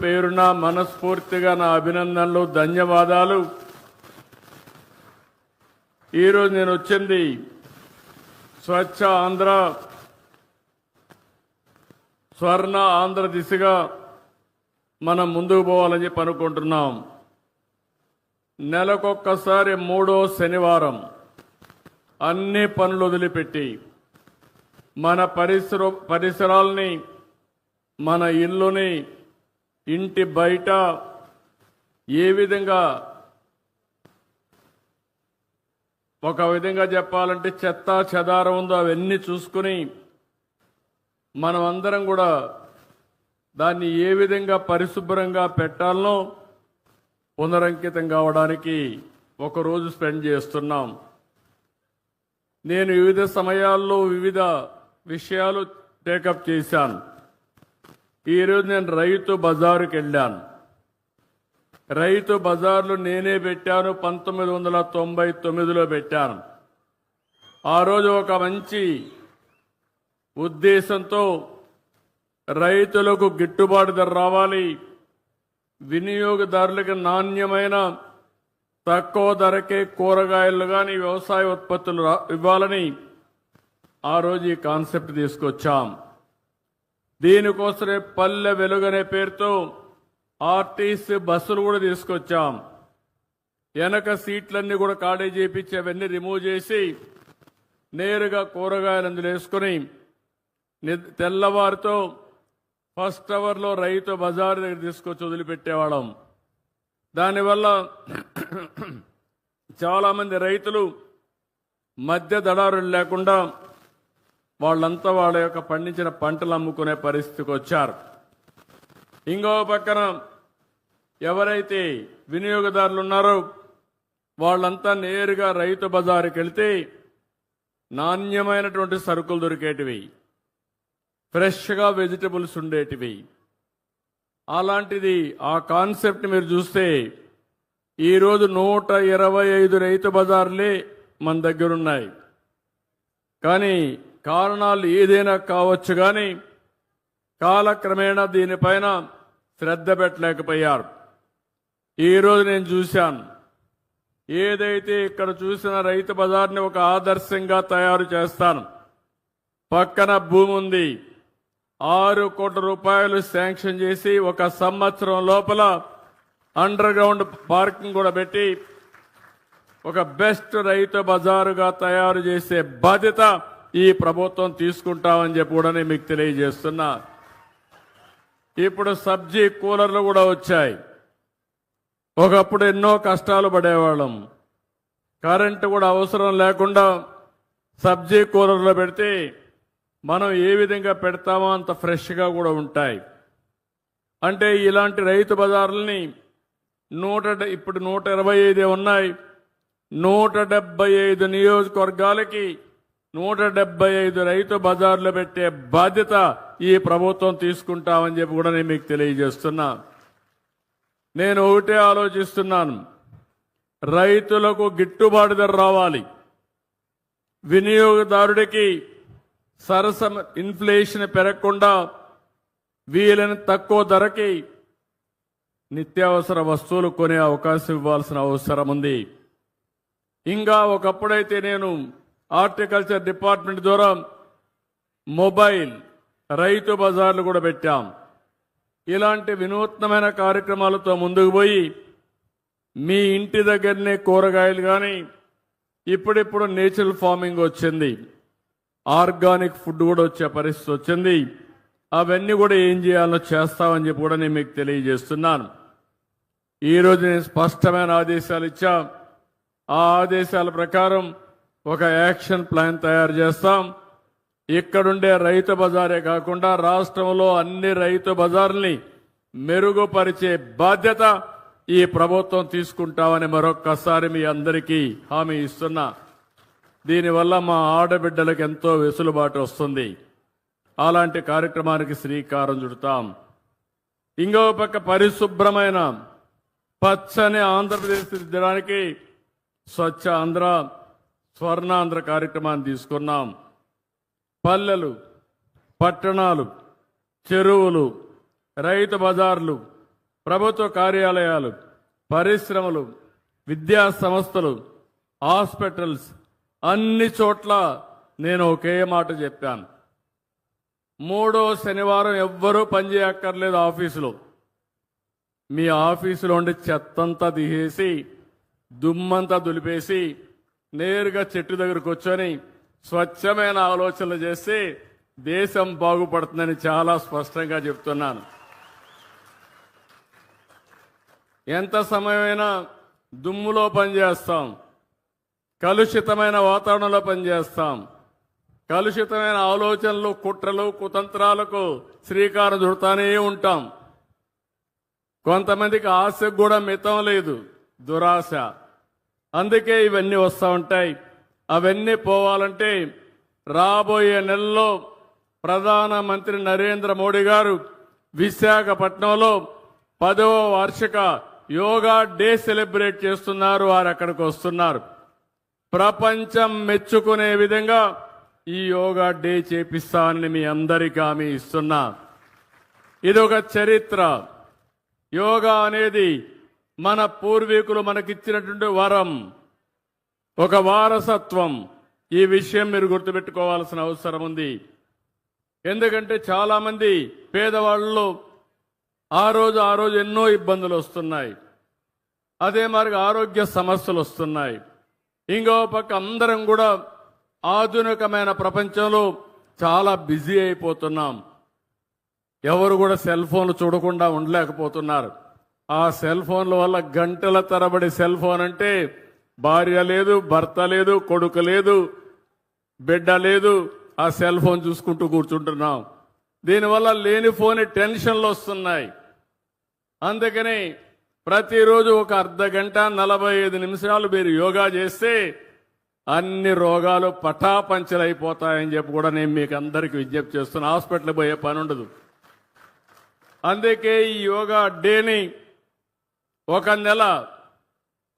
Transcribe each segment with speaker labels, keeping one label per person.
Speaker 1: పేరున మనస్ఫూర్తిగా నా అభినందనలు, ధన్యవాదాలు. ఈరోజు నేను వచ్చింది స్వచ్ఛ ఆంధ్ర, స్వర్ణ ఆంధ్ర దిశగా మనం ముందుకు పోవాలని చెప్పి అనుకుంటున్నాం. నెలకొక్కసారి 3వ శనివారం అన్ని పనులు వదిలిపెట్టి మన పరిసరాల్ని, మన ఇల్లుని, ఇంటి బయట ఏ విధంగా, ఒక విధంగా చెప్పాలంటే చెత్త చెదారం ఉందో అవన్నీ చూసుకుని మనం అందరం కూడా దాన్ని ఏ విధంగా పరిశుభ్రంగా పెట్టాలనో పునరంకితం కావడానికి ఒకరోజు స్పెండ్ చేస్తున్నాం. నేను వివిధ సమయాల్లో వివిధ విషయాలు టేకప్ చేశాను. ఈరోజు నేను రైతు బజారుకి వెళ్ళాను. రైతు బజార్లు నేనే పెట్టాను, 1999లో పెట్టాను. ఆ రోజు ఒక మంచి ఉద్దేశంతో రైతులకు గిట్టుబాటు ధర రావాలి, వినియోగదారులకు నాణ్యమైన తక్కువ ధరకే కూరగాయలు కానీ వ్యవసాయ ఉత్పత్తులు ఇవ్వాలని ఆ రోజు ఈ కాన్సెప్ట్ తీసుకొచ్చాం. దీనికోసమే పల్లె వెలుగనే పేరుతో ఆర్టీసీ బస్సులు కూడా తీసుకొచ్చాం. వెనక సీట్లన్నీ కూడా ఖాళీ చేపించి అవన్నీ రిమూవ్ చేసి నేరుగా కూరగాయలు అందులో వేసుకుని తెల్లవారితో ఫస్ట్ అవర్లో రైతు బజారు దగ్గర తీసుకొచ్చి వదిలిపెట్టేవాళ్ళం. దానివల్ల చాలామంది రైతులు మధ్య దళారులు లేకుండా వాళ్ళంతా వాళ్ళ యొక్క పండించిన పంటలు అమ్ముకునే పరిస్థితికి వచ్చారు. ఇంకో పక్కన ఎవరైతే వినియోగదారులు ఉన్నారో వాళ్ళంతా నేరుగా రైతు బజారుకి వెళ్తే నాణ్యమైనటువంటి సరుకులు దొరికేటివి, ఫ్రెష్గా వెజిటబుల్స్ ఉండేటివి. అలాంటిది ఆ కాన్సెప్ట్ మీరు చూస్తే ఈరోజు 125 రైతు బజార్లే మన దగ్గరున్నాయి. కానీ కారణాలు ఏదైనా కావచ్చు, కానీ కాలక్రమేణా దీనిపైన శ్రద్ధ పెట్టలేకపోయారు. ఈరోజు నేను చూశాను, ఏదైతే ఇక్కడ చూసిన రైతు బజార్ని ఒక ఆదర్శంగా తయారు చేస్తాను. పక్కన భూమి ఉంది, 6 కోట్ల రూపాయలు శాంక్షన్ చేసి 1 సంవత్సరం లోపల అండర్ గ్రౌండ్ పార్కింగ్ కూడా పెట్టి ఒక బెస్ట్ రైతు బజారుగా తయారు చేసే బాధ్యత ఈ ప్రభుత్వం తీసుకుంటామని చెప్పి కూడా నేను మీకు తెలియజేస్తున్నా. ఇప్పుడు సబ్జీ కూలర్లు కూడా వచ్చాయి. ఒకప్పుడు ఎన్నో కష్టాలు పడేవాళ్ళం. కరెంటు కూడా అవసరం లేకుండా సబ్జీ కూలర్లో పెడితే మనం ఏ విధంగా పెడతామో అంత ఫ్రెష్గా కూడా ఉంటాయి. అంటే ఇలాంటి రైతు బజార్లని ఇప్పుడు 125 ఉన్నాయి. 175 నియోజకవర్గాలకి 175 రైతు బజార్లు పెట్టే బాధ్యత ఈ ప్రభుత్వం తీసుకుంటామని చెప్పి కూడా నేను మీకు తెలియజేస్తున్నా. నేను ఒకటే ఆలోచిస్తున్నాను, రైతులకు గిట్టుబాటు ధర రావాలి, వినియోగదారుడికి సరసమ ఇన్ఫ్లేషన్ పెరగకుండా వీలైన తక్కువ ధరకి నిత్యావసర వస్తువులు కొనే అవకాశం ఇవ్వాల్సిన అవసరం ఉంది. ఇంకా ఒకప్పుడైతే నేను హార్టికల్చర్ డిపార్ట్మెంట్ ద్వారా మొబైల్ రైతు బజార్లు కూడా పెట్టాం. ఇలాంటి వినూత్నమైన కార్యక్రమాలతో ముందుకు పోయి మీ ఇంటి దగ్గరనే కూరగాయలు కానీ, ఇప్పుడిప్పుడు నేచురల్ ఫార్మింగ్ వచ్చింది, ఆర్గానిక్ ఫుడ్ కూడా వచ్చే పరిస్థితి వచ్చింది. అవన్నీ కూడా ఏం చేయాలో చేస్తామని చెప్పి కూడా నేను మీకు తెలియజేస్తున్నాను. ఈరోజు నేను స్పష్టమైన ఆదేశాలు ఇచ్చా. ఆ ఆదేశాల ప్రకారం ఒక యాక్షన్ ప్లాన్ తయారు చేస్తాం. ఇక్కడుండే రైతు బజారే కాకుండా రాష్ట్రంలో అన్ని రైతు బజార్లని మెరుగుపరిచే బాధ్యత ఈ ప్రభుత్వం తీసుకుంటామని మరొక్కసారి మీ అందరికీ హామీ ఇస్తున్నా. దీనివల్ల మా ఆడబిడ్డలకు ఎంతో వెసులుబాటు వస్తుంది. అలాంటి కార్యక్రమానికి శ్రీకారం చుడతాం. ఇంకో పక్క పరిశుభ్రమైన పచ్చని ఆంధ్రప్రదేశ్ దిద్దానికి స్వచ్ఛ ఆంధ్ర, స్వర్ణాంధ్ర కార్యక్రమాన్ని తీసుకున్నాం. పల్లెలు, పట్టణాలు, చెరువులు, రైతు బజార్లు ప్రభుత్వ కార్యాలయాలు, పరిశ్రమలు, విద్యా సంస్థలు, హాస్పిటల్స్ అన్ని చోట్ల నేను ఒకే మాట చెప్పాను. 3వ శనివారం ఎవ్వరూ పనిచేయక్కర్లేదు ఆఫీసులో. మీ ఆఫీసులో ఉండి చెత్తంతా తీసేసి దుమ్మంతా దులిపేసి నేరుగా చెట్టు దగ్గరకు కూర్చొని స్వచ్ఛమైన ఆలోచనలు చేస్తే దేశం బాగుపడుతుందని చాలా స్పష్టంగా చెప్తున్నాను. ఎంత సమయమైనా దుమ్ములో పనిచేస్తాం, కలుషితమైన వాతావరణంలో పనిచేస్తాం, కలుషితమైన ఆలోచనలు, కుట్రలు, కుతంత్రాలకు శ్రీకారం చుడతానే ఉంటాం. కొంతమందికి ఆశకు కూడా మితం లేదు, దురాశ. అందుకే ఇవన్నీ వస్తూ ఉంటాయి. అవన్నీ పోవాలంటే రాబోయే నెలలో ప్రధానమంత్రి నరేంద్ర మోడీ గారు విశాఖపట్నంలో 10వ వార్షిక యోగా డే సెలబ్రేట్ చేస్తున్నారు. వారు అక్కడికి వస్తున్నారు. ప్రపంచం మెచ్చుకునే విధంగా ఈ యోగా డే చేపిస్తానని మీ అందరికీ హామీ ఇస్తున్నా. ఇది ఒక చరిత్ర. యోగా అనేది మన పూర్వీకులు మనకిచ్చినటువంటి వరం, ఒక వారసత్వం. ఈ విషయం మీరు గుర్తుపెట్టుకోవాల్సిన అవసరం ఉంది. ఎందుకంటే చాలా మంది పేదవాళ్ళలో ఆ రోజు ఎన్నో ఇబ్బందులు వస్తున్నాయి. అదే మరి ఆరోగ్య సమస్యలు వస్తున్నాయి. ఇంకో పక్క అందరం కూడా ఆధునికమైన ప్రపంచంలో చాలా బిజీ అయిపోతున్నాం. ఎవరు కూడా సెల్ ఫోన్లు చూడకుండా ఉండలేకపోతున్నారు. ఆ సెల్ ఫోన్ల వల్ల గంటల తరబడి సెల్ ఫోన్ అంటే భార్య లేదు, భర్త లేదు, కొడుకు లేదు, బిడ్డ లేదు, ఆ సెల్ ఫోన్ చూసుకుంటూ కూర్చుంటున్నాం. దీనివల్ల లేనిపోని టెన్షన్లు వస్తున్నాయి. అందుకని ప్రతిరోజు ఒక అర్ధ గంట 45 నిమిషాలు మీరు యోగా చేస్తే అన్ని రోగాలు పటాపంచలైపోతాయని చెప్పి కూడా నేను మీకు అందరికీ విజ్ఞప్తి చేస్తున్నా. హాస్పిటల్ పోయే పని ఉండదు. అందుకే ఈ యోగా డేని ఒక నెల,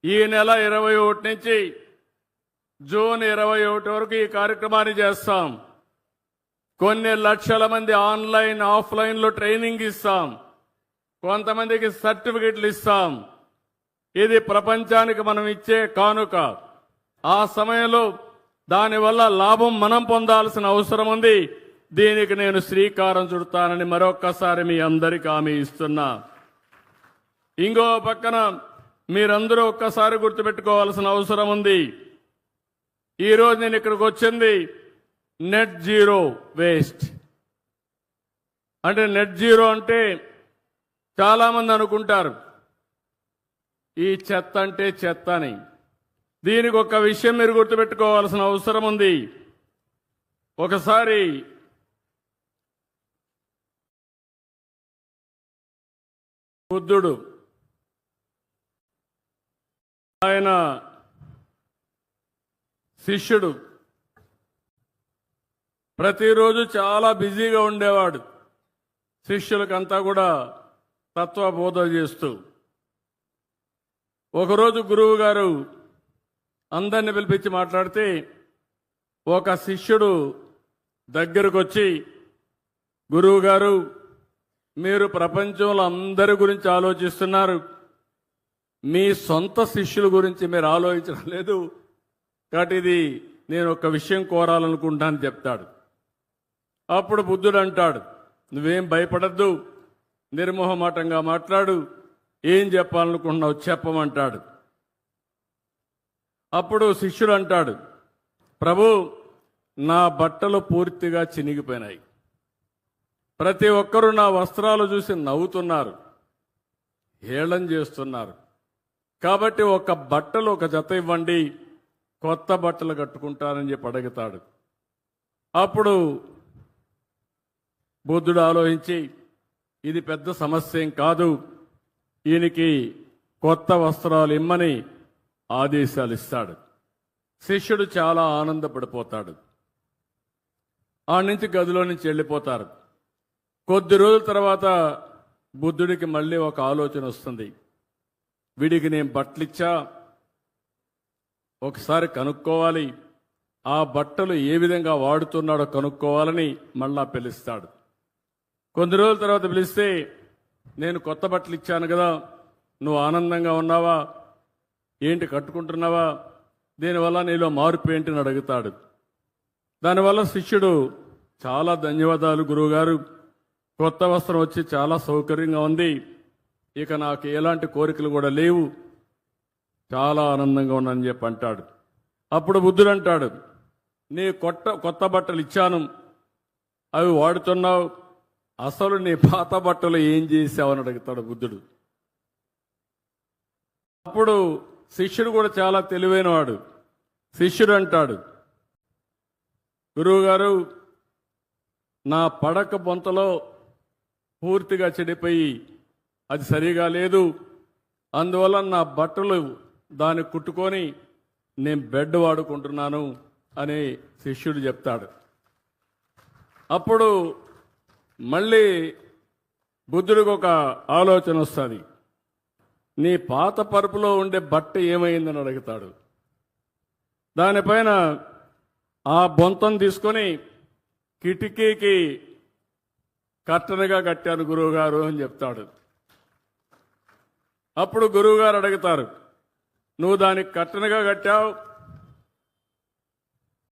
Speaker 1: ఈ నెల 21 నుంచి జూన్ 21 వరకు ఈ కార్యక్రమాన్ని చేస్తాం. కొన్ని లక్షల మంది ఆన్లైన్, ఆఫ్లైన్లో ట్రైనింగ్ ఇస్తాం. కొంతమందికి సర్టిఫికెట్లు ఇస్తాం. ఇది ప్రపంచానికి మనం ఇచ్చే కానుక. ఆ సమయంలో దానివల్ల లాభం మనం పొందాల్సిన అవసరం ఉంది. దీనికి నేను శ్రీకారం చుడతానని మరొక్కసారి మీ అందరికీ హామీ ఇస్తున్నా. ఇంకో పక్కన మీరందరూ ఒక్కసారి గుర్తుపెట్టుకోవాల్సిన అవసరం ఉంది. ఈరోజు నేను ఇక్కడికి వచ్చింది నెట్ జీరో వేస్ట్. అంటే నెట్ జీరో అంటే చాలా మంది అనుకుంటారు ఈ చెత్త అంటే చెత్త అని. దీనికి ఒక విషయం మీరు గుర్తుపెట్టుకోవాల్సిన అవసరం ఉంది. ఒకసారి బుద్ధుడు ఆయన శిష్యుడు ప్రతిరోజు చాలా బిజీగా ఉండేవాడు. శిష్యులకంతా కూడా తత్వబోధ చేస్తూ. ఒకరోజు గురువు గారు అందరిని పిలిపించి మాట్లాడితే ఒక శిష్యుడు దగ్గరకు వచ్చి, గురువు గారు మీరు ప్రపంచంలో అందరి గురించి ఆలోచిస్తున్నారు, మీ సొంత శిష్యుల గురించి మీరు ఆలోచించడం లేదు, కాబట్టి ఇది నేను ఒక విషయం కోరాలనుకుంటాను చెప్తాడు. అప్పుడు బుద్ధుడు అంటాడు, నువ్వేం భయపడద్దు, నిర్మోహమాటంగా మాట్లాడు, ఏం చెప్పాలనుకుంటున్నావు చెప్పమంటాడు. అప్పుడు శిష్యుడు అంటాడు, ప్రభు నా బట్టలు పూర్తిగా చినిగిపోయినాయి, ప్రతి ఒక్కరూ నా వస్త్రాలు చూసి నవ్వుతున్నారు, హేళన చేస్తున్నారు, కాబట్టి ఒక బట్టలు ఒక జత ఇవ్వండి, కొత్త బట్టలు కట్టుకుంటానని చెప్పి అడుగుతాడు. అప్పుడు బుద్ధుడు ఆలోచించి ఇది పెద్ద సమస్య ఏం కాదు, ఈయనకి కొత్త వస్త్రాలు ఇమ్మని ఆదేశాలు ఇస్తాడు. శిష్యుడు చాలా ఆనందపడిపోతాడు. ఆ నుంచి గదిలో నుంచి వెళ్ళిపోతారు. కొద్ది రోజుల తర్వాత బుద్ధుడికి మళ్ళీ ఒక ఆలోచన వస్తుంది. వీడికి నేను బట్టలిచ్చా, ఒకసారి కనుక్కోవాలి, ఆ బట్టలు ఏ విధంగా వాడుతున్నాడో కనుక్కోవాలని మళ్ళా పిలుస్తాడు. కొద్ది రోజుల తర్వాత పిలిస్తే నేను కొత్త బట్టలు ఇచ్చాను కదా, నువ్వు ఆనందంగా ఉన్నావా, ఏంటి కట్టుకుంటున్నావా, దీనివల్ల నీలో మార్పు ఏంటని అడుగుతాడు. దానివల్ల శిష్యుడు చాలా ధన్యవాదాలు గురువుగారు, కొత్త వస్త్రం వచ్చి చాలా సౌకర్యంగా ఉంది, ఇక నాకు ఎలాంటి కోరికలు కూడా లేవు, చాలా ఆనందంగా ఉన్నానని చెప్పి అంటాడు. అప్పుడు బుద్ధుడు అంటాడు, నీ కొత్త బట్టలు ఇచ్చాను, అవి వాడుతున్నావు, అసలు నీ పాత బట్టలు ఏం చేశావని అడుగుతాడు బుద్ధుడు. అప్పుడు శిష్యుడు కూడా చాలా తెలివైనవాడు. శిష్యుడు అంటాడు, గురువుగారు, నా పడక బొంతలో పూర్తిగా చెడిపోయి అది సరిగా లేదు, అందువల్ల నా బట్టలు దాన్ని కుట్టుకొని నేను బెడ్ వాడుకుంటున్నాను అని శిష్యుడు చెప్తాడు. అప్పుడు మళ్ళీ బుద్ధుడికి ఒక ఆలోచన వస్తుంది. నీ పాత పరుపులో ఉండే బట్ట ఏమైందని అడుగుతాడు. దానిపైన ఆ బొంతం తీసుకొని కిటికీకి కట్టనగా కట్టాను గురువుగారు అని చెప్తాడు. అప్పుడు గురువుగారు అడుగుతారు, నువ్వు దానికి కట్టనగా కట్టావు,